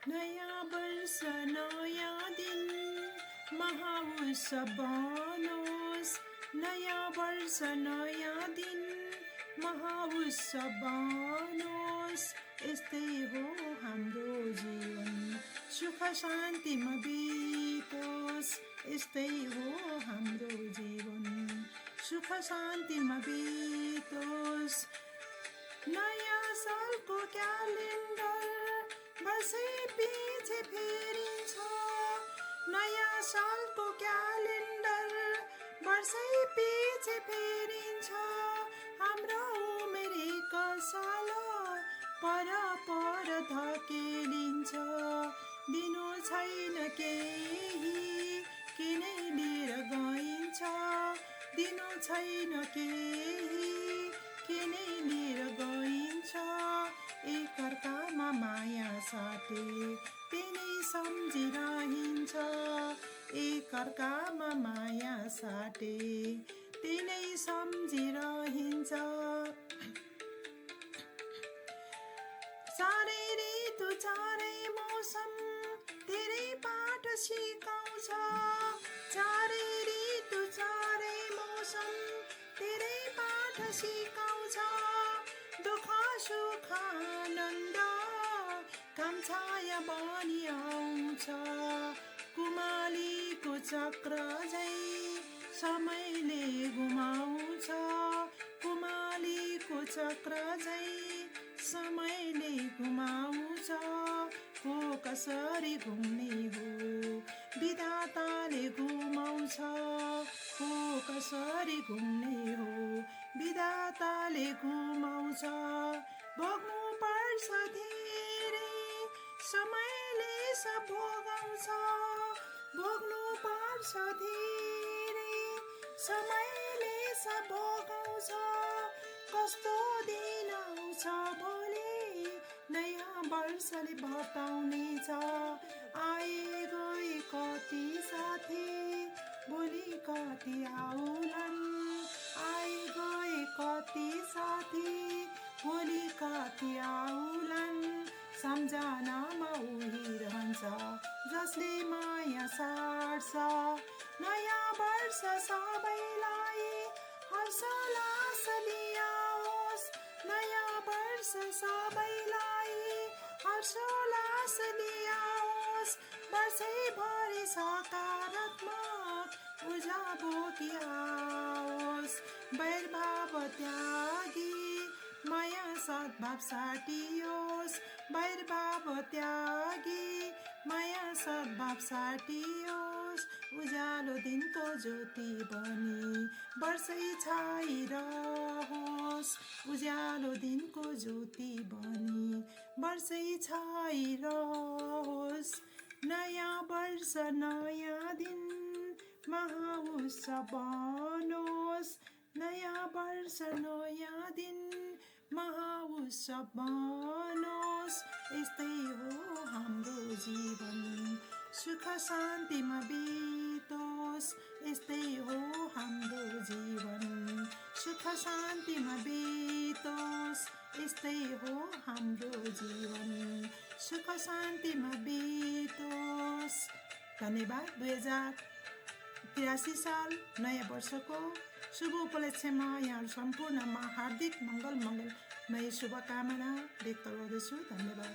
नयाँ वर्ष नयाँ दिन महाउत्सव बनोस्। नयाँ वर्ष नयाँ दिन महाउत्सव बनोस्। यस्तै हो हाम्रो जीवन सुख शान्तिमा बितोस्। यस्तै हो हाम्रो जीवन सुख शान्तिमा बितोस्। नयाँ सालको क्यालेन्डर वर्षै पछि फेरिन्छ। नयाँ सालको क्यालेन्डर वर्षै पछि फेरिन्छ। हाम्रो उमेर एक साल पर पर धकेलिन्छ। दिनु छैन केही किनै लिएर गइन्छ। दिनु छैन केही किनै लिएर गइन्छ। एकअर्कामा माया साटे तिनै सम्झिरहन्छ। एकअर्कामा माया साटे तिनै सम्झिरहन्छ। चारै ऋतु चारै मौसम धेरै पाठ सिकाउँछ। चारै ऋतु चारै मौसम धेरै पाठ सिकाउँछ। दुःख सुख आनन्द घाम छाया बनी आउँछ। कुमालीको चक्र झै समयले घुमाउँछ। कुमालीको चक्र झै समयले घुमाउँछ। को कसरी घुम्ने हो विधाताले घुमाउँछ। को कसरी घुम्ने हो विधाताले घुमाउँछ। भोग्नु पर्छ धेरै समयले सब भोगाउँछ। भोग्नु पर्छ धेरै समयले सब भोगाउँछ। कस्तो दिन आउँछ भोलि नयाँ वर्षले बताउनेछ। आए गए कति साथी भोलि कति आउलान्। आए गए कति साथी भोलि कति आउलान्। सम्झनामा उही रहन्छ जसले माया साट्छ। नयाँ वर्ष सबैलाई हर्षोल्लास ल्याओस्। नयाँ वर्ष सबैलाई हर्षोल्लास ल्याओस्। वर्षैभरि सकारात्मक ऊर्जा बोकी आओस्। वैरभाव त्यागी माया सद्भाव साटियोस्। वैरभाव त्यागी माया सद्भाव साटियोस्। उज्यालो दिनको ज्योति बनी वर्षै छाइरहोस्। उज्यालो दिनको ज्योति बनी वर्षै छाइरहोस्। नयाँ वर्ष नयाँ दिन महाउत्सव बनोस्। नयाँ वर्ष नयाँ दिन महाउत्सव बनोस्। यस्तै हो हाम्रो जीवन सुख शान्तिमा बितोस्। यस्तै हो हाम्रो जीवन सुख शान्तिमा बितोस्। यस्तै हो हाम्रो जीवन सुख शान्तिमा बितोस्। धन्यवाद। 2083 साल नयाँ वर्षको शुभ उपलक्ष्यमा यहाँहरू सम्पूर्णमा हार्दिक मङ्गलमय शुभकामना व्यक्त गर्दछु। धन्यवाद।